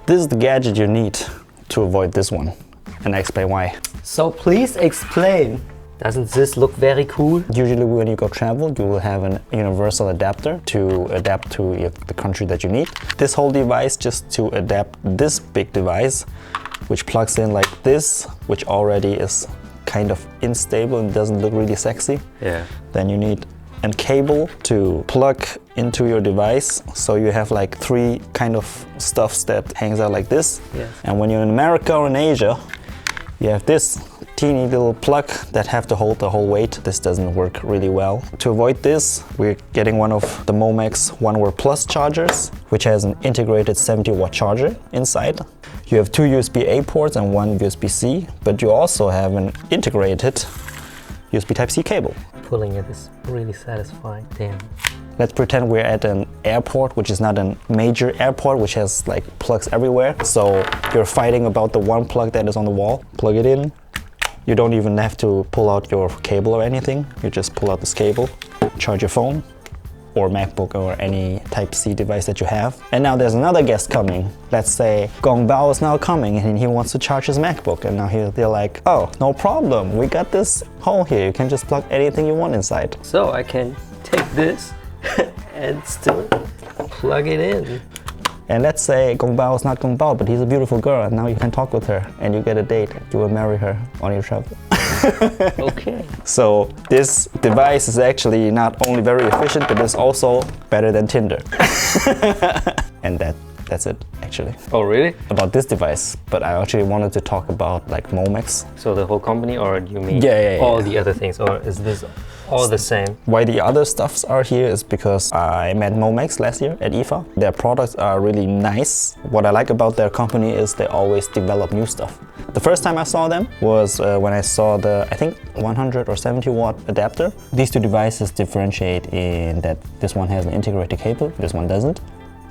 This is the gadget you need to avoid this one, and I explain why. So please explain. Doesn't this look very cool? Usually when you go travel, you will have a universal adapter to adapt to the country that you need. This whole device just to adapt this big device, which plugs in like this, which already is kind of unstable and doesn't look really sexy. Yeah. Then you need a cable to plug into your device, so you have like 3 kind of stuffs that hangs out like this. Yes. And when you're in America or in Asia, you have this teeny little plug that have to hold the whole weight. This doesn't work really well. To avoid this, we're getting one of the Momax 1W Plus chargers, which has an integrated 70-watt charger inside. You have 2 USB-A ports and 1 USB-C, but you also have an integrated USB Type-C cable. Pulling it is really satisfying. Damn. Let's pretend we're at an airport, which is not a major airport, which has like plugs everywhere. So you're fighting about the one plug that is on the wall. Plug it in. You don't even have to pull out your cable or anything. You just pull out this cable, charge your phone or MacBook or any Type-C device that you have. And now there's another guest coming. Let's say Gong Bao is now coming and he wants to charge his MacBook. And now they're like, oh, no problem. We got this hole here. You can just plug anything you want inside. So I can take this and still plug it in. And let's say Gong Bao is not Gong Bao, but he's a beautiful girl, and now you can talk with her and you get a date. You will marry her on your travel. Okay. So this device is actually not only very efficient, but it's also better than Tinder. And that's it, actually. Oh, really? About this device, but I actually wanted to talk about like Momax. So the whole company, or do you mean Yeah. all the other things, or is this all the same? Why the other stuffs are here is because I met Momax last year at IFA. Their products are really nice. What I like about their company is they always develop new stuff. The first time I saw them was when I saw the, I think, 100 or 70 watt adapter. These 2 devices differentiate in that this one has an integrated cable, this one doesn't.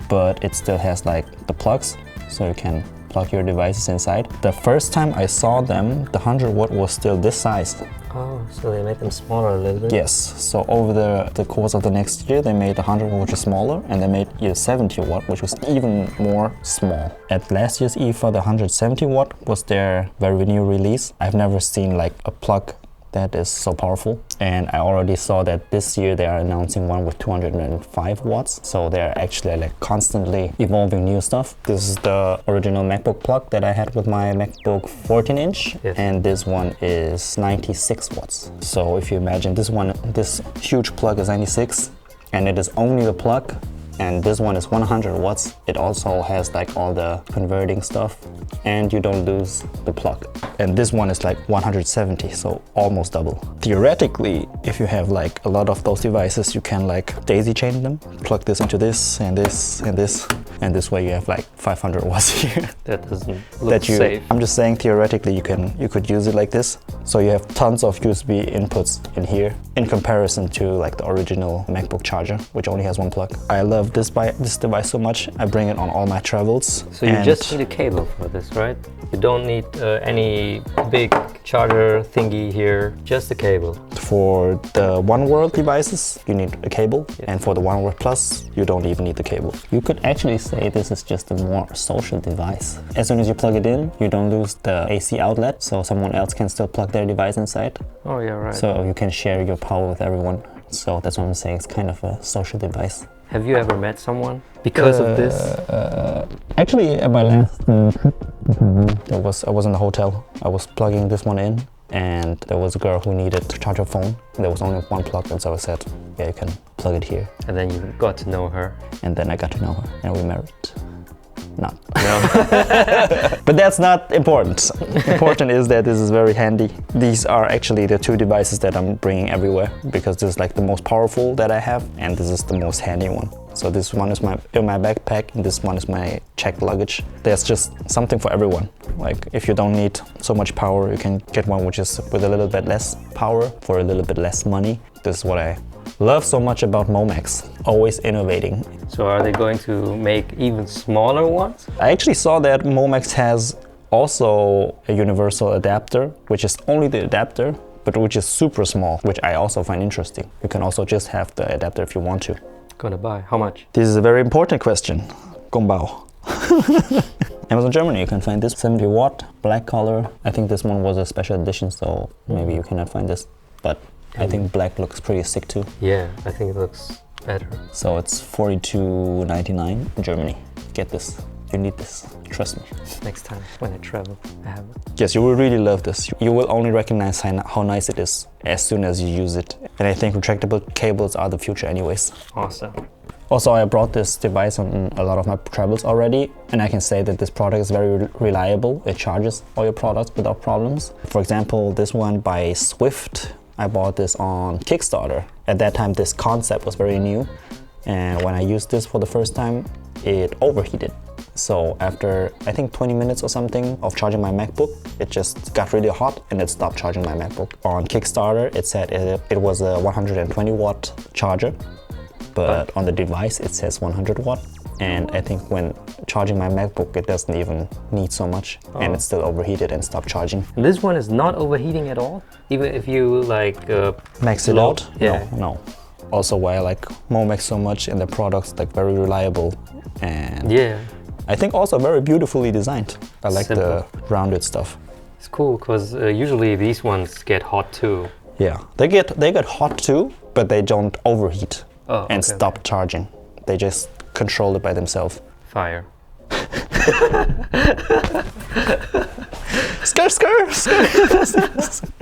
But it still has like the plugs, so you can plug your devices inside. The first time I saw them, the 100 watt was still this size. Oh, so they make them smaller a little bit? Yes, so over the course of the next year, they made the 100 watt, which is smaller, and they made the 70 watt, which was even more small. At last year's IFA, the 170 watt was their very new release. I've never seen like a plug that is so powerful, and I already saw that this year they are announcing one with 205 watts, so they're actually like constantly evolving new stuff. This is the original MacBook plug that I had with my MacBook 14-inch, yes. And this one is 96 watts. So if you imagine this huge plug is 96, and it is only the plug, and this one is 100 watts. It also has like all the converting stuff, and you don't lose the plug. And this one is like 170, so almost double. Theoretically, if you have like a lot of those devices, you can like daisy chain them, plug this into this and this and this, and this way you have like 500 watts here. That doesn't look safe. I'm just saying theoretically you could use it like this. So you have tons of USB inputs in here in comparison to like the original MacBook charger, which only has one plug. I love this device so much. I bring it on all my travels. So you just need a cable for this, right? You don't need any big charger thingy here, just a cable. For the One World devices, you need a cable, yes. And for the One World Plus, you don't even need the cable. You could actually say this is just a more social device. As soon as you plug it in, you don't lose the AC outlet, so someone else can still plug their device inside. Oh yeah, right. So you can share your power with everyone. So that's what I'm saying, it's kind of a social device. Have you ever met someone because of this? Actually, at my last trip, I was in the hotel. I was plugging this one in, and there was a girl who needed to charge her phone. There was only one plug, and so I said, yeah, you can plug it here. And then you got to know her. And then I got to know her, and we married. Not. No. But that's not important. Important is that this is very handy. These are actually the 2 devices that I'm bringing everywhere, because this is like the most powerful that I have, and this is the most handy one. So this one is in my backpack, and this one is my checked luggage. There's just something for everyone. Like if you don't need so much power, you can get one which is with a little bit less power for a little bit less money. This is what I love so much about Momax, always innovating. So are they going to make even smaller ones? I actually saw that Momax has also a universal adapter, which is only the adapter, but which is super small, which I also find interesting. You can also just have the adapter if you want to. Gonna buy. How much? This is a very important question, Gong Bao. Amazon Germany, you can find this 70 watt, black color. I think this one was a special edition, so maybe you cannot find this. But I think black looks pretty sick too. Yeah, I think it looks better. So it's $42.99 in Germany. Get this. You need this. Trust me. Next time when I travel, I have it. Yes, you will really love this. You will only recognize how nice it is as soon as you use it. And I think retractable cables are the future anyways. Awesome. Also, I brought this device on a lot of my travels already, and I can say that this product is very reliable. It charges all your products without problems. For example, this one by Swift, I bought this on Kickstarter. At that time, this concept was very new, and when I used this for the first time, it overheated. So after, I think 20 minutes or something of charging my MacBook, it just got really hot and it stopped charging my MacBook. On Kickstarter, it said it was a 120 watt charger, but on the device, it says 100 watt. And I think when charging my MacBook, it doesn't even need so much, and it still overheated and stopped charging. This one is not overheating at all? Even if you like... Max it out? Yeah. No. Also why I like Momax so much, and the product's like very reliable, and yeah. I think also very beautifully designed. I like the rounded stuff. It's cool because usually these ones get hot too. Yeah, they get hot too, but they don't overheat and stop charging. They just control it by themselves. Fire. Skr, skr, skr.